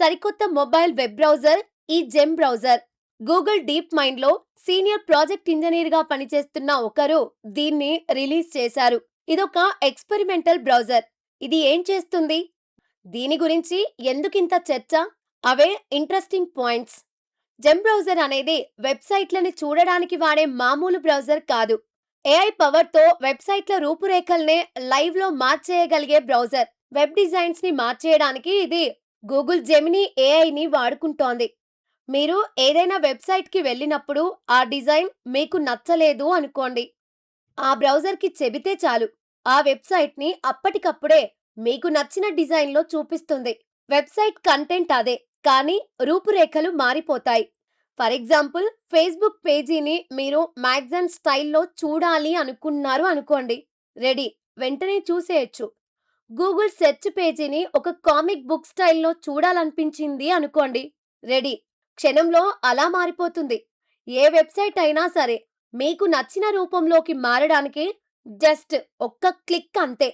సరికొత్త mobile web browser ఈ gem browser. Google deep మైండ్‌లో సీనియర్ ప్రాజెక్ట్ ఇంజినీర్‌గా పనిచేస్తున్న ఒకరు దీన్ని రిలీజ్ చేశారు. ఇదొక ఎక్స్‌పెరిమెంటల్ బ్రౌజర్. ఇది ఏం చేస్తుంది? దీని గురించి ఎందుకింత చర్చ? అవే ఇంట్రెస్టింగ్ పాయింట్స్. జెమ్ బ్రౌజర్ అనేది వెబ్‌సైట్‌లని చూడడానికి వాడే మామూలు బ్రౌజర్ కాదు. ఏఐ పవర్‌తో వెబ్‌సైట్‌ల రూపురేఖల్నే లైవ్‌లో మార్చేయగలిగే బ్రౌజర్. వెబ్ డిజైన్స్‌ని మార్చేయడానికి ఇది గూగుల్ జెమినీ ఏఐని వాడుకుంటోంది. మీరు ఏదైనా వెబ్‌సైట్‌కి వెళ్ళినప్పుడు ఆ డిజైన్ మీకు నచ్చలేదు అనుకోండి. ఆ బ్రౌజర్‌కి చెబితే చాలు. ఆ వెబ్‌సైట్‌ని అప్పటికప్పుడే మీకు నచ్చిన డిజైన్‌లో చూపిస్తుంది. వెబ్‌సైట్ కంటెంట్ అదే, కానీ రూపురేఖలు మారిపోతాయి. ఫర్ ఎగ్జాంపుల్ ఫేస్‌బుక్ పేజీని మీరు మ్యాగజైన్ స్టైల్‌లో చూడాలి అనుకున్నారు అనుకోండి. రెడీ. వెంటనే చూసేయొచ్చు. గూగుల్ సెర్చ్ పేజీని ఒక కామిక్ బుక్ స్టైల్‌లో చూడాలనిపించింది అనుకోండి. రెడీ. క్షణంలో అలా మారిపోతుంది. ఏ వెబ్‌సైట్ అయినా సరే మీకు నచ్చిన రూపంలోకి మారడానికి జస్ట్ ఒక్క క్లిక్ అంతే.